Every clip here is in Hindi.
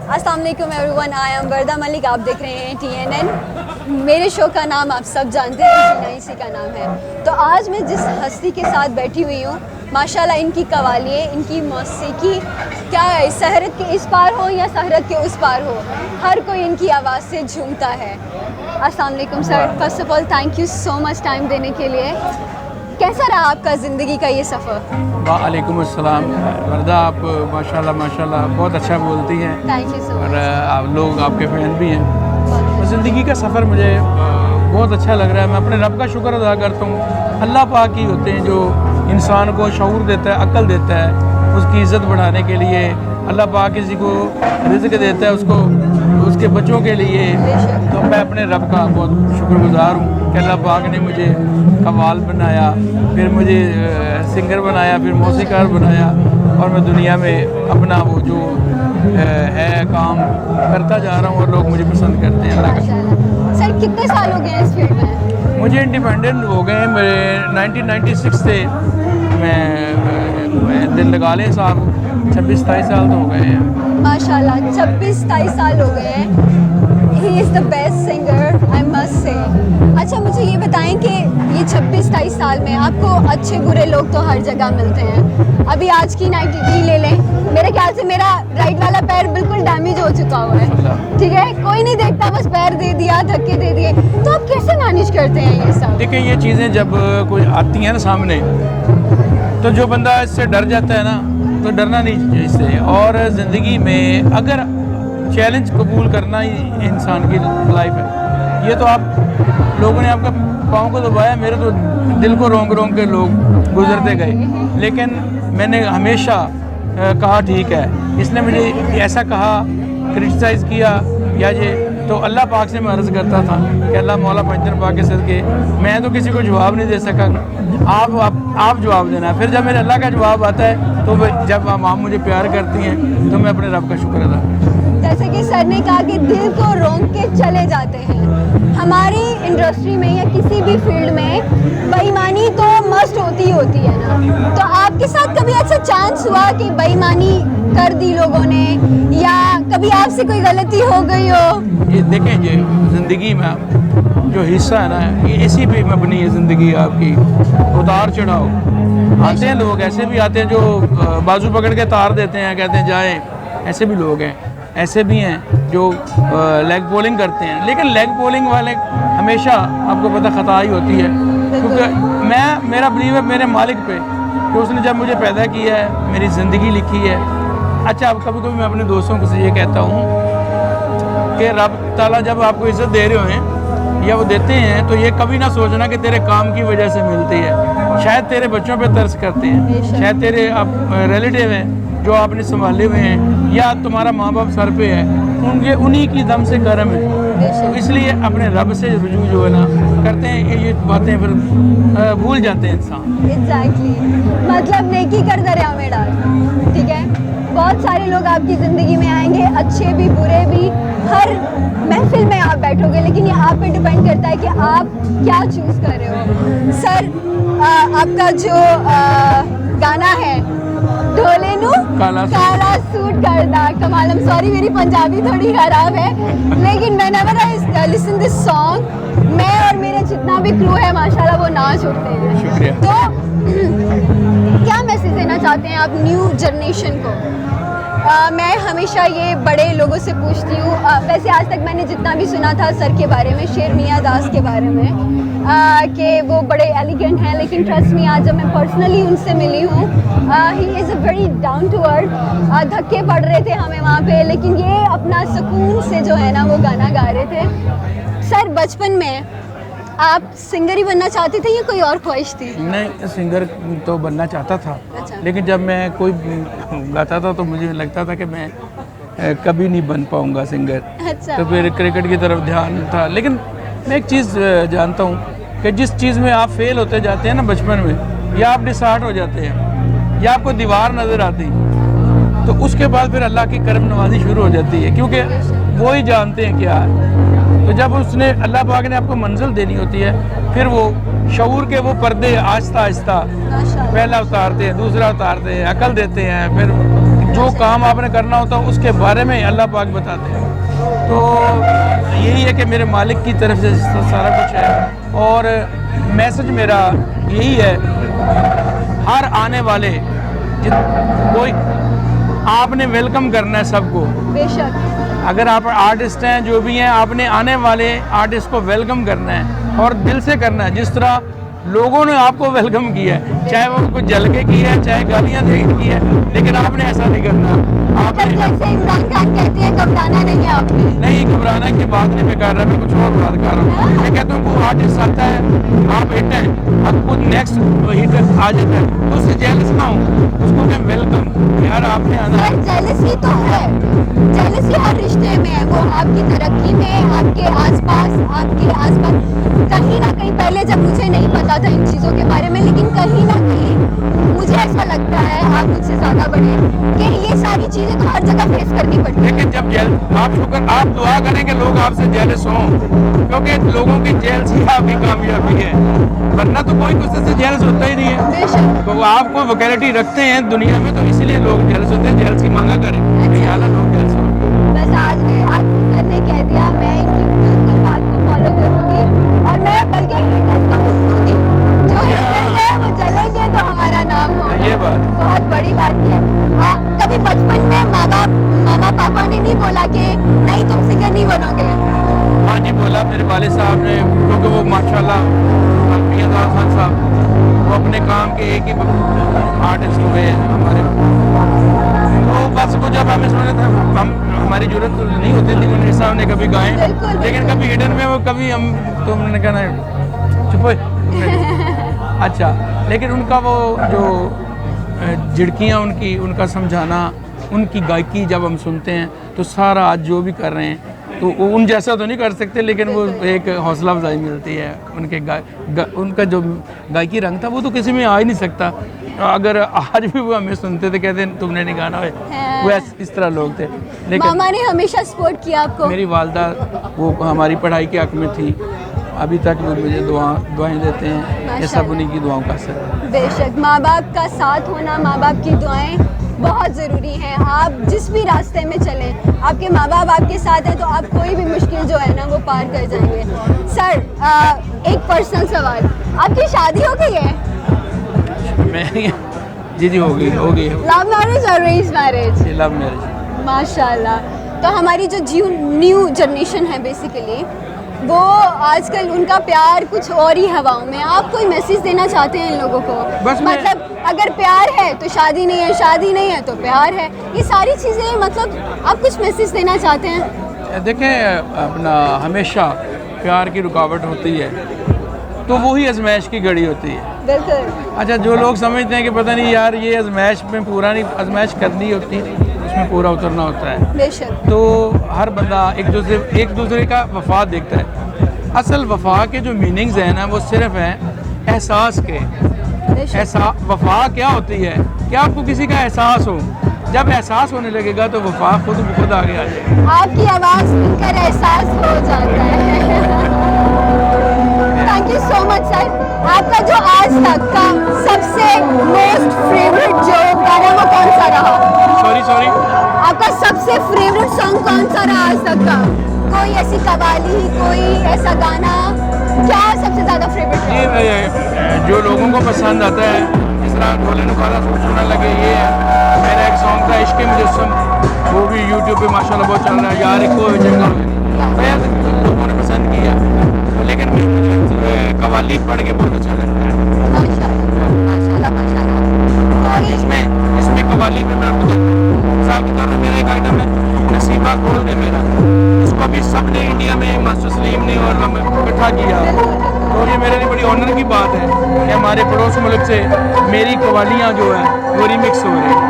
अस्सलाम वालेकुम एवरीवन, आई एम वर्दा मलिक। आप देख रहे हैं TNN। मेरे शो का नाम आप सब जानते हैं, इसी का नाम है। तो आज मैं जिस हस्ती के साथ बैठी हुई हूँ, माशाल्लाह इनकी कवालियाँ, इनकी मौसीकी, क्या है, शहरत के इस पार हो या शहरत के उस पार हो, हर कोई इनकी आवाज़ से झूमता है। अस्सलाम वालेकुम sir, first of all thank you so much time देने के लिए। कैसा रहा आपका ज़िंदगी का ये सफ़र? वालेकुम अस्सलाम वर्दा, आप माशाल्लाह बहुत अच्छा बोलती हैं। थैंक यू सो और मच। आप लोग आपके फ़ैन भी हैं। तो ज़िंदगी का सफ़र मुझे बहुत अच्छा लग रहा है। मैं अपने रब का शुक्र अदा करता हूँ। अल्लाह पाक ही होते हैं जो इंसान को शऊर देता है, अक्ल देता है, उसकी इज़्ज़त बढ़ाने के लिए। अल्लाह पाक किसी को रिज़्क़ देता है, उसको उसके बच्चों के लिए। तो मैं अपने रब का बहुत शुक्रगुज़ार हूँ कि अल्लाह पाक ने मुझे कव्वाल बनाया, फिर मुझे सिंगर बनाया, फिर मौसीकार बनाया, और मैं दुनिया में अपना वो जो है काम करता जा रहा हूँ और लोग मुझे पसंद करते हैं। अल्लाह का। सर कितने साल हो गए इस फील्ड में? मुझे इंडिपेंडेंट हो गए हैं मेरे 1996 से। मैं दिल लगा लें साहब 26-27 साल तो हो गए हैं माशाल्लाह। 26-27 साल हो गए हैं। He is the best singer, I must say. अच्छा, मुझे ये बताएं कि ये 26-27 साल में आपको अच्छे बुरे लोग तो हर जगह मिलते हैं। अभी आज की नाइट ही ले लें, मेरे ख्याल से मेरा राइट वाला पैर बिल्कुल डैमेज हो चुका हुआ है, ठीक है, कोई नहीं देखता, बस पैर दे दिया, धक्के दे दिए। तो आप कैसे मैनेज करते हैं ये सब? देखिए, ये चीज़ें जब कोई आती हैं ना सामने, तो जो बंदा इससे डर जाता है ना, तो डरना नहीं चाहिए इससे। और ज़िंदगी में अगर चैलेंज कबूल करना ही इंसान की लाइफ है। ये तो आप लोगों ने आपका पाँव को दबाया, मेरे तो दिल को रोंग रोंग के लोग गुजरते गए, लेकिन मैंने हमेशा कहा ठीक है, इसने मुझे ऐसा कहा, क्रिटिसाइज़ किया या ये, तो अल्लाह पाक से मैं अर्ज़ करता था कि अल्लाह मौला पंजर पाक के सदके मैं तो किसी को जवाब नहीं दे सका, आप जवाब देना। फिर जब मेरे अल्लाह का जवाब आता है, तो जब आप मुझे प्यार करती हैं, तो मैं अपने रब का शुक्र अदा करता हूँ। जैसे कि सर ने कहा कि दिल को रोंग के चले जाते हैं। हमारी इंडस्ट्री में या किसी भी फील्ड में बेईमानी तो मस्ट होती ही होती है ना। तो आपके साथ कभी ऐसा चांस हुआ कि बेईमानी कर दी लोगों ने, या कभी आपसे कोई गलती हो गई हो? ये देखें, ये ज़िंदगी में जो हिस्सा है ना, ये इसी पे मबनी है ज़िंदगी आपकी। उतार चढ़ाव आते हैं, लोग ऐसे भी आते हैं जो बाजू पकड़ के तार देते हैं, कहते हैं जाएं, ऐसे भी लोग हैं। ऐसे भी हैं जो लेग बॉलिंग करते हैं, लेकिन लेग बॉलिंग वाले हमेशा आपको पता ख़ता ही होती है, क्योंकि मेरा बिलीव है मेरे मालिक पे कि उसने जब मुझे पैदा किया है, मेरी ज़िंदगी लिखी है। अच्छा, अब कभी कभी मैं अपने दोस्तों को से ये कहता हूँ कि रब ताला जब आपको इज़्ज़त दे रहे हैं या वो देते हैं, तो ये कभी ना सोचना कि तेरे काम की वजह से मिलती है। शायद तेरे बच्चों पे तरस करते हैं, शायद तेरे रिलेटिव हैं जो आपने संभाले हुए हैं, या तुम्हारा माँ बाप सर पे है, उन्हीं की दम से करम है। तो इसलिए अपने रब से रुजू जो है ना करते हैं, ये बातें फिर भूल जाते हैं इंसान। एग्जैक्टली, मतलब नेकी कर दरिया में डाल, ठीक है। बहुत सारे लोग आपकी ज़िंदगी में आएंगे, अच्छे भी बुरे भी, हर महफिल में आप बैठोगे, लेकिन ये आप पे डिपेंड करता है कि आप क्या चूज़ कर रहे हो। सर, आपका जो गाना है ढोले नू काला सूट करदा कमालम, सॉरी मेरी पंजाबी थोड़ी ख़राब है, लेकिन whenever I listen this song, मैं और मेरे जितना भी क्रू है माशाल्लाह वो नाच उठते हैं। शुक्रिया। तो क्या मैसेज देना चाहते हैं आप न्यू जनरेशन को? मैं हमेशा ये बड़े लोगों से पूछती हूँ, वैसे आज तक मैंने जितना भी सुना था सर के बारे में, शेर मियाँ दास के बारे में, कि वो बड़े एलिगेंट हैं, लेकिन ट्रस्ट मी आज जब मैं पर्सनली उनसे मिली हूँ, he is a very down to earth. धक्के पड़ रहे थे हमें वहाँ पे, लेकिन ये अपना सुकून से जो है ना वो गाना गा रहे थे। सर, बचपन में आप सिंगर ही बनना चाहते थे या कोई और ख्वाहिश थी? नहीं, सिंगर तो बनना चाहता था। अच्छा। लेकिन जब मैं कोई गाता था तो मुझे लगता था कि मैं कभी नहीं बन पाऊँगा सिंगर। अच्छा। तो फिर क्रिकेट की तरफ ध्यान था। लेकिन मैं एक चीज़ जानता हूँ कि जिस चीज़ में आप फेल होते जाते हैं ना बचपन में, या आप डिसहार्ट हो जाते हैं, या आपको दीवार नज़र आती, तो उसके बाद फिर अल्लाह की करम नवाजी शुरू हो जाती है, क्योंकि वो ही जानते हैं क्या है। तो जब उसने अल्लाह पाक ने आपको मंजिल देनी होती है, फिर वो शऊर के वो पर्दे आहिस्ता आहिस्ता पहला उतारते हैं, दूसरा उतारते हैं, अकल देते हैं, फिर जो काम आपने करना होता है उसके बारे में अल्लाह पाक बताते हैं। तो यही है कि मेरे मालिक की तरफ से सारा कुछ है, और मैसेज मेरा यही है, हर आने वाले कोई आपने वेलकम करना है सबको। बेशक। अगर आप आर्टिस्ट हैं, जो भी हैं, आपने आने वाले आर्टिस्ट को वेलकम करना है और दिल से करना है, जिस तरह लोगों ने आपको वेलकम किया है, चाहे वो कुछ जल के किया है, चाहे गालियाँ दे के किया है, लेकिन आपने ऐसा नहीं करना। आपने जैसे इमरान खान कहते हैं घबराना नहीं है आपने। नहीं, घबराना की बात नहीं मैं कर रहा, मैं कुछ और बात कर रहा हूँ। मैं कहता हूँ कोई आर्टिस्ट आता है, आप हिट हैं, अब कुछ नेक्स्ट हिट आ जाता है तो उससे जेलस ना हो, उसको क्या वेलकम, यार आपने आना है। जेलसी तो है, जेलसी हर रिश्ते में है, वो आपकी तरक्की में, आपके आसपास कहीं ना कहीं, पहले जब मुझे नहीं पता था इन चीज़ों के बारे में, लेकिन कहीं ना कहीं मुझे ऐसा लगता है, आप मुझसे ज़्यादा बड़े, कि ये सारी चीज़ें तो हर जगह फेस करनी पड़ती है। लेकिन जब आप दुआ करें कि लोग आपसे जेलस हों, क्योंकि लोगों की जेलसी आपकी कामयाबी है, वरना तो कोई किसी से जेलस होता ही नहीं है। बेशक। तो आप कोई वैकेलिटी रखते हैं दुनिया में, तो इसलिए लोग जेलस होते हैं, जेलसी मांगा करें, ख्याल लोग जेलस हो। बस आज सर ने कह दिया, मैं इनकी बिल्कुल बात को फॉलो करूंगी, और मैं बल्कि जो है वो चलेंगे तो हमारा नाम हो। ये बात बहुत बड़ी बात है। कभी बचपन में मामा पापा ने नहीं बोला कि नहीं तुम सिंगर नहीं बनोगे? हाँ जी, बोला मेरे वाले साहब ने, क्योंकि वो माशाल्लाह मियां खान साहब, वो अपने काम के एक ही आर्टिस्ट हुए हैं हमारे, तो बस वो जब हमें सुने थे, हमारी जरूरत तो नहीं होती थी, उन्होंने साहब ने कभी गाए, लेकिन कभी हिडन में वो कभी हम, तो उन्होंने कहना चुप अच्छा, लेकिन उनका वो जो झिड़कियाँ उनका समझाना, उनकी गायकी जब हम सुनते हैं तो सारा आज जो भी कर रहे हैं तो उन जैसा तो नहीं कर सकते, लेकिन वो एक हौसला अफजाई मिलती है। उनका जो गायकी रंग था वो तो किसी में आ ही नहीं सकता। अगर आज भी वो हमें सुनते थे, कहते तुमने नहीं गाना है, वो इस तरह लोग थे। लेकिन मामा ने हमेशा सपोर्ट किया आपको? मेरी वालदा वो हमारी पढ़ाई के हक में थी, अभी तक वो मुझे दुआएं देते हैं, ये सब उन्हीं की दुआओं का असर है। बेशक, माँ बाप का साथ होना, माँ बाप की दुआएं बहुत ज़रूरी हैं। आप जिस भी रास्ते में चलें, आपके माँ बाप आपके साथ हैं तो आप कोई भी मुश्किल जो है ना वो पार कर जाएंगे। सर, एक पर्सनल सवाल, आपकी शादी हो गई है? जी हो गई। लव मैरिज और अरेंज मैरिज? Love marriage. माशाल्लाह। तो हमारी जो न्यू जनरेशन है बेसिकली, वो आजकल उनका प्यार कुछ और ही हवाओं में। आप कोई मैसेज देना चाहते हैं इन लोगों को? मतलब अगर प्यार है तो शादी नहीं है, शादी नहीं है तो प्यार है, ये सारी चीज़ें, मतलब आप कुछ मैसेज देना चाहते हैं? देखें, अपना हमेशा प्यार की रुकावट होती है तो वही आजमाइश की घड़ी होती है। बिल्कुल। अच्छा, जो लोग समझते हैं कि पता नहीं यार ये आजमाइश में पूरा नहीं, आजमाइश करनी होती, उसमें पूरा उतरना होता है। बेशक। तो हर बंदा एक दूसरे का वफा देखता है। असल वफा के जो मीनिंग्स हैं ना, वो सिर्फ हैं एहसास के। वफा क्या होती है कि आपको किसी का एहसास हो, जब एहसास होने लगेगा तो वफा खुद आगे आ जाएगा। आपकी आवाज़ सुनकर एहसास हो जाता है। Thank you so much sir. आपका जो आज तक का सबसे मोस्ट फेवरेट जो गाना वो कौन सा रहा? सॉरी आपका सबसे फेवरेट सॉन्ग कौन सा रहा आज तक का? कोई ऐसी कवाली, कोई ऐसा गाना, क्या सबसे ज़्यादा फेवरेट है? ये जो लोगों को पसंद आता है, जिस तरह ढोले नुकारा सुनने लगे, ये है। मेरा एक सॉन्ग था इश्क़ मुजस्सम, वो भी यूट्यूब पे माशाल्लाह बहुत चल रहा है। यार को जंगल लोगों ने पसंद किया, लेकिन मुझे कवाली पढ़ के बहुत अच्छा लगता है। इसमें कवाली में मैं आपको मेरा एक आइटम है नसीबा खोल दे मेरा, उसको भी सब ने इंडिया में मास्टर सलीम ने और हम इकट्ठा किया, और ये मेरे लिए बड़ी ऑनर की बात है कि हमारे पड़ोस मुल्क से मेरी कवालियाँ जो है वो रिमिक्स हो रही हैं।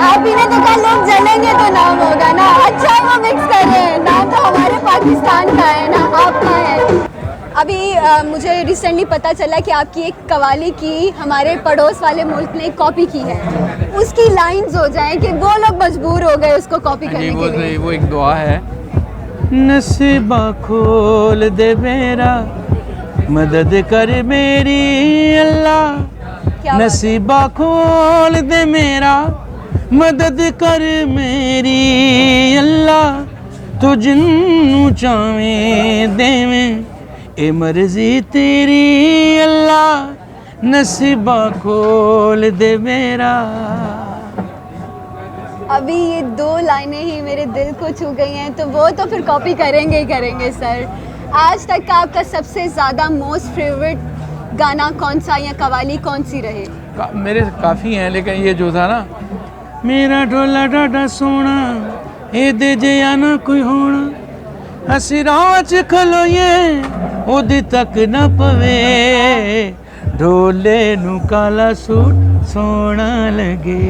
आप ही ने तो कहा लोग जलेंगे तो नाम होगा ना, अच्छा वो मिक्स कर रहे हैं, नाम तो हमारे पाकिस्तान का है ना, आपका है। अभी मुझे रिसेंटली पता चला कि आपकी एक कवाली की हमारे पड़ोस वाले मुल्क ने कॉपी की है, उसकी लाइंस हो जाएं कि वो लोग मजबूर हो गए उसको कॉपी करने के लिए। वो एक दुआ है, नसीबा खोल दे मेरा, मदद कर मेरी अल्लाह, नसीबा खोल दे मेरा, मदद कर मेरी अल्लाह तू जिन्नू चावें देवें ए मर्जी तेरी अल्लाह नसीबा खोल दे मेरा। अभी ये 2 लाइनें ही मेरे दिल को छू गई हैं, तो वो तो फिर कॉपी करेंगे ही करेंगे सर। आज तक का आपका सबसे ज़्यादा मोस्ट फेवरेट गाना कौन सा या कवाली कौन सी रहे? मेरे काफ़ी हैं, लेकिन ये जो था ना, मेरा ढोला डाडा सोना ए दे जे या ना कोई होना असी राह च खलोइए ओदी तक न पवे ढोले नू काला सूट सोना लगे।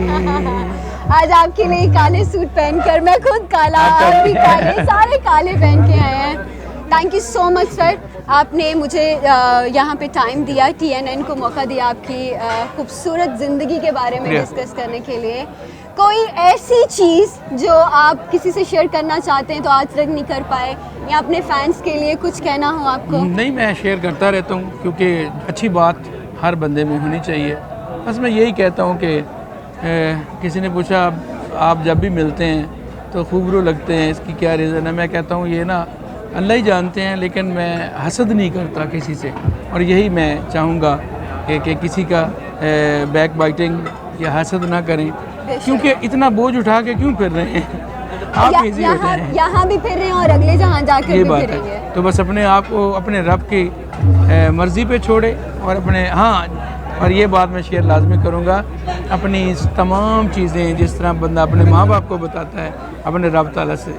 आज आपके लिए काले सूट पहनकर, मैं खुद काला, आप भी काले, सारे काले पहन के आए हैं। Thank you so much sir, आपने मुझे यहाँ पे टाइम दिया, TNN को मौका दिया आपकी खूबसूरत ज़िंदगी के बारे में डिस्कस करने के लिए। कोई ऐसी चीज़ जो आप किसी से शेयर करना चाहते हैं तो आज तक नहीं कर पाए, या अपने फैंस के लिए कुछ कहना हो आपको? नहीं, मैं शेयर करता रहता हूँ, क्योंकि अच्छी बात हर बंदे में होनी चाहिए। बस मैं यही कहता हूँ कि किसी ने पूछा आप जब भी मिलते हैं तो खूबरू लगते हैं, इसकी क्या रीज़न है? मैं कहता हूँ ये ना अल्लाह ही जानते हैं, लेकिन मैं हसद नहीं करता किसी से, और यही मैं चाहूँगा कि किसी का बैक बाइटिंग या हसद ना करें, क्योंकि इतना बोझ उठा के क्यों फिर रहे हैं, आप इजी हो जाएं। यहाँ भी फिर रहे हैं और अगले जहाँ जाकर ये भी बात फिरेंगे। है, तो बस अपने आप को अपने रब की मर्ज़ी पे छोड़े, और अपने और ये बात मैं शेयर लाजमी करूँगा, अपनी तमाम चीज़ें जिस तरह बंदा अपने माँ बाप को बताता है, अपने रब ताला से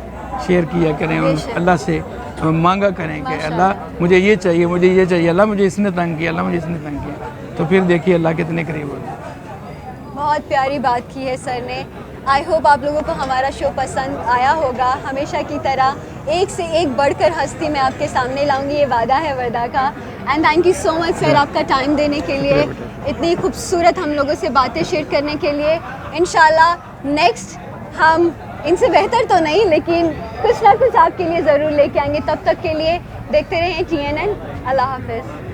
शेयर किया करें, उन अल्लाह से मांगा करें कि अल्लाह मुझे ये चाहिए, मुझे ये चाहिए, अल्लाह मुझे इसने तंग किया, अल्लाह मुझे इसने तंग किया, तो फिर देखिए अल्लाह कितने करीब होते हैं। बहुत प्यारी बात की है सर ने। आई होप आप लोगों को हमारा शो पसंद आया होगा। हमेशा की तरह एक से एक बढ़कर हस्ती मैं आपके सामने लाऊंगी, ये वादा है वर्दा का। And thank you so much sir आपका टाइम देने के लिए, इतनी खूबसूरत हम लोगों से बातें शेयर करने के लिए। इंशाल्लाह नेक्स्ट हम इनसे बेहतर तो नहीं, लेकिन कुछ ना कुछ आपके लिए ज़रूर लेके आएंगे। तब तक के लिए देखते रहें TNN। अल्लाह हाफ़िज़।